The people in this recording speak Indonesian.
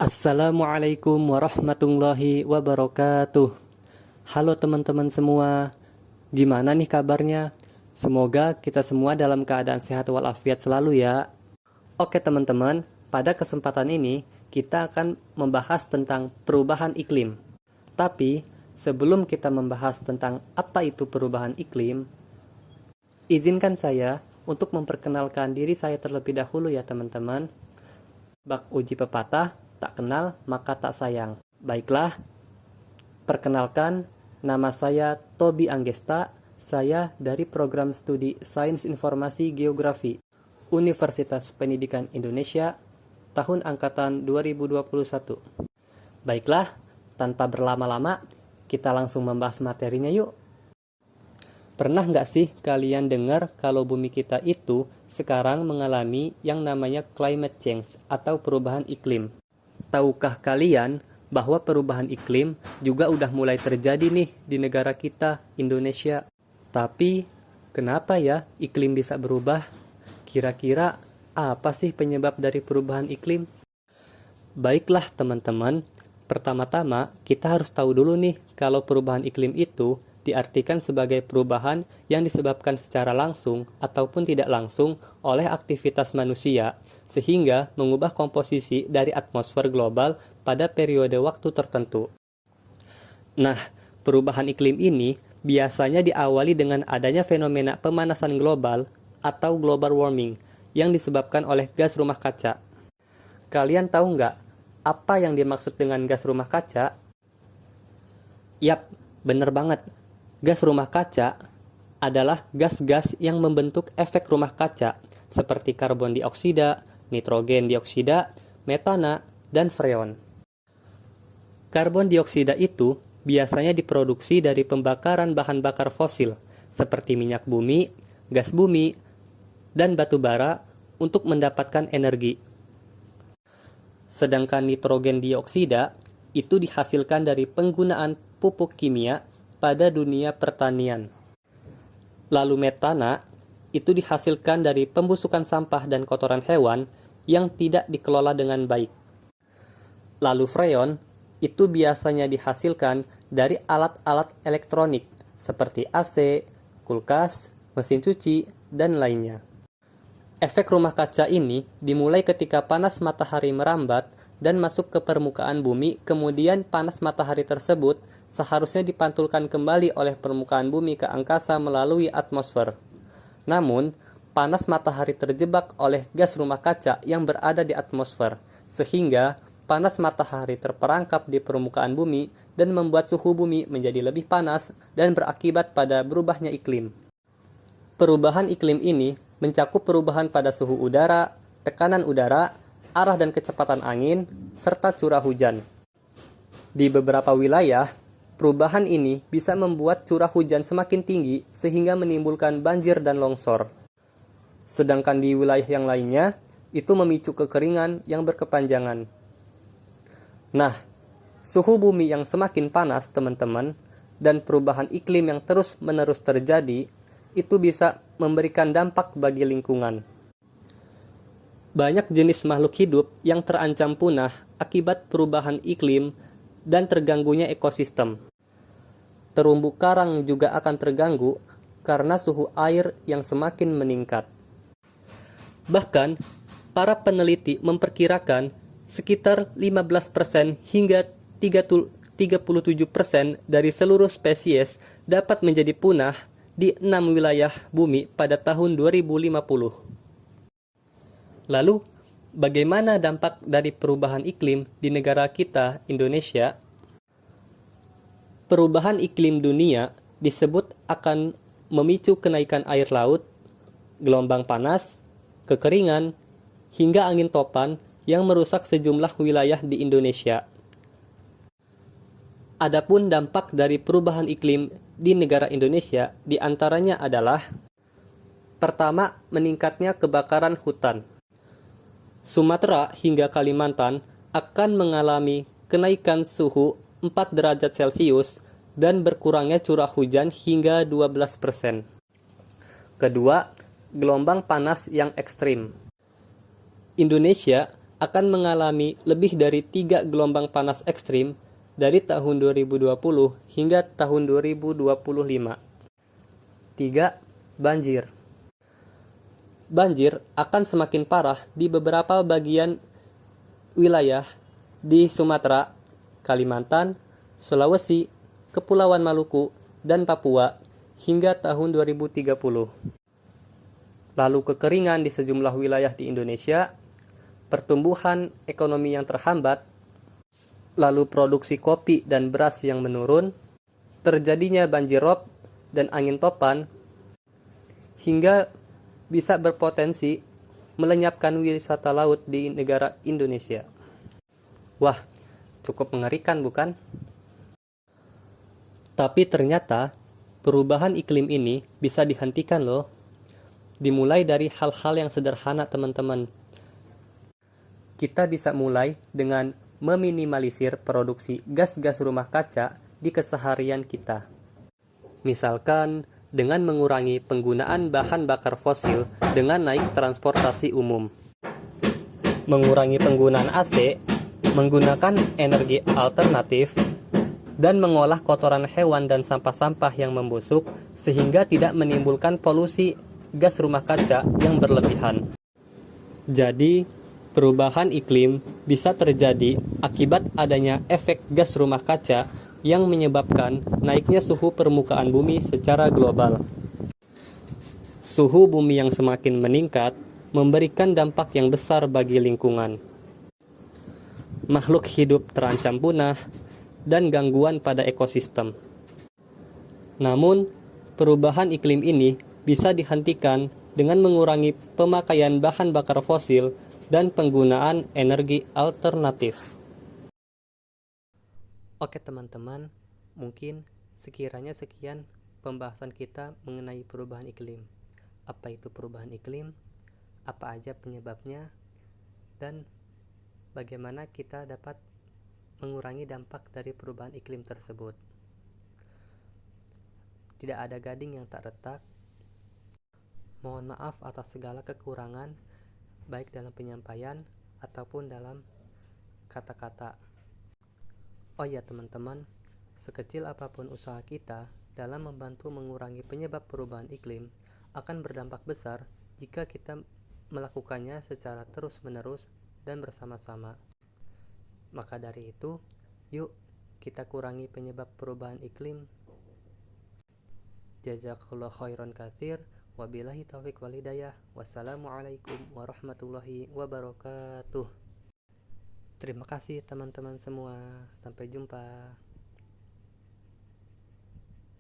Assalamualaikum warahmatullahi wabarakatuh. Halo teman-teman semua, gimana nih kabarnya? Semoga kita semua dalam keadaan sehat walafiat selalu ya. Oke teman-teman, pada kesempatan ini kita akan membahas tentang perubahan iklim. Tapi sebelum kita membahas tentang apa itu perubahan iklim, izinkan saya untuk memperkenalkan diri saya terlebih dahulu ya teman-teman. Bak uji pepatah, tak kenal maka tak sayang. Baiklah, perkenalkan, nama saya Tobi Anggesta. Saya dari program studi Sains Informasi Geografi Universitas Pendidikan Indonesia tahun angkatan 2021. Baiklah, tanpa berlama-lama, kita langsung membahas materinya yuk. Pernah nggak sih kalian dengar kalau bumi kita itu sekarang mengalami yang namanya climate change atau perubahan iklim? Tahukah kalian bahwa perubahan iklim juga udah mulai terjadi nih di negara kita, Indonesia? Tapi, kenapa ya iklim bisa berubah? Kira-kira apa sih penyebab dari perubahan iklim? Baiklah teman-teman, pertama-tama kita harus tahu dulu nih kalau perubahan iklim itu diartikan sebagai perubahan yang disebabkan secara langsung ataupun tidak langsung oleh aktivitas manusia, sehingga mengubah komposisi dari atmosfer global pada periode waktu tertentu. Nah, perubahan iklim ini biasanya diawali dengan adanya fenomena pemanasan global atau global warming yang disebabkan oleh gas rumah kaca. Kalian tahu nggak apa yang dimaksud dengan gas rumah kaca? Yap, bener banget. Gas rumah kaca adalah gas-gas yang membentuk efek rumah kaca seperti karbon dioksida, nitrogen dioksida, metana, dan freon. Karbon dioksida itu biasanya diproduksi dari pembakaran bahan bakar fosil seperti minyak bumi, gas bumi, dan batu bara untuk mendapatkan energi. Sedangkan nitrogen dioksida itu dihasilkan dari penggunaan pupuk kimia pada dunia pertanian. Lalu metana itu dihasilkan dari pembusukan sampah dan kotoran hewan yang tidak dikelola dengan baik. Lalu freon itu biasanya dihasilkan dari alat-alat elektronik seperti AC, kulkas, mesin cuci, dan lainnya. Efek rumah kaca ini dimulai ketika panas matahari merambat dan masuk ke permukaan bumi, kemudian panas matahari tersebut seharusnya dipantulkan kembali oleh permukaan bumi ke angkasa melalui atmosfer. Namun, panas matahari terjebak oleh gas rumah kaca yang berada di atmosfer, sehingga panas matahari terperangkap di permukaan bumi dan membuat suhu bumi menjadi lebih panas dan berakibat pada berubahnya iklim. Perubahan iklim ini mencakup perubahan pada suhu udara, tekanan udara, arah dan kecepatan angin, serta curah hujan. Di beberapa wilayah, perubahan ini bisa membuat curah hujan semakin tinggi sehingga menimbulkan banjir dan longsor. Sedangkan di wilayah yang lainnya, itu memicu kekeringan yang berkepanjangan. Nah, suhu bumi yang semakin panas, teman-teman, dan perubahan iklim yang terus-menerus terjadi, itu bisa memberikan dampak bagi lingkungan. Banyak jenis makhluk hidup yang terancam punah akibat perubahan iklim dan terganggunya ekosistem. Terumbu karang juga akan terganggu karena suhu air yang semakin meningkat. Bahkan, para peneliti memperkirakan sekitar 15% hingga 37% dari seluruh spesies dapat menjadi punah di 6 wilayah bumi pada tahun 2050. Lalu, bagaimana dampak dari perubahan iklim di negara kita, Indonesia? Perubahan iklim dunia disebut akan memicu kenaikan air laut, gelombang panas, kekeringan, hingga angin topan yang merusak sejumlah wilayah di Indonesia. Adapun dampak dari perubahan iklim di negara Indonesia diantaranya adalah: pertama, meningkatnya kebakaran hutan. Sumatera hingga Kalimantan akan mengalami kenaikan suhu 4 derajat Celcius dan berkurangnya curah hujan hingga 12%. Kedua, gelombang panas yang ekstrim. Indonesia akan mengalami lebih dari 3 gelombang panas ekstrim dari tahun 2020 hingga tahun 2025. 3. Banjir. Banjir akan semakin parah di beberapa bagian wilayah di Sumatera, Kalimantan, Sulawesi, Kepulauan Maluku, dan Papua hingga tahun 2030. Lalu kekeringan di sejumlah wilayah di Indonesia, pertumbuhan ekonomi yang terhambat, lalu produksi kopi dan beras yang menurun, terjadinya banjir rob dan angin topan, hingga bisa berpotensi melenyapkan wisata laut di negara Indonesia. Wah, cukup mengerikan bukan? Tapi ternyata perubahan iklim ini bisa dihentikan loh. Dimulai dari hal-hal yang sederhana teman-teman. Kita bisa mulai dengan meminimalisir produksi gas-gas rumah kaca di keseharian kita. Misalkan dengan mengurangi penggunaan bahan bakar fosil dengan naik transportasi umum. Mengurangi penggunaan AC, menggunakan energi alternatif, dan mengolah kotoran hewan dan sampah-sampah yang membusuk sehingga tidak menimbulkan polusi gas rumah kaca yang berlebihan. Jadi, perubahan iklim bisa terjadi akibat adanya efek gas rumah kaca yang menyebabkan naiknya suhu permukaan bumi secara global. Suhu bumi yang semakin meningkat memberikan dampak yang besar bagi lingkungan. Makhluk hidup terancam punah dan gangguan pada ekosistem. Namun, perubahan iklim ini bisa dihentikan dengan mengurangi pemakaian bahan bakar fosil dan penggunaan energi alternatif. Oke teman-teman, mungkin sekiranya sekian pembahasan kita mengenai perubahan iklim. Apa itu perubahan iklim? Apa aja penyebabnya? Dan bagaimana kita dapat mengurangi dampak dari perubahan iklim tersebut? Tidak ada gading yang tak retak. Mohon maaf atas segala kekurangan, baik dalam penyampaian ataupun dalam kata-kata. Oh ya teman-teman, sekecil apapun usaha kita dalam membantu mengurangi penyebab perubahan iklim akan berdampak besar jika kita melakukannya secara terus-menerus dan bersama-sama. Maka dari itu, yuk kita kurangi penyebab perubahan iklim. Jazakallahu khairan katsir. Wabillahi taufiq wal hidayah. Wassalamualaikum warahmatullahi wabarakatuh. Terima kasih teman-teman semua. Sampai jumpa.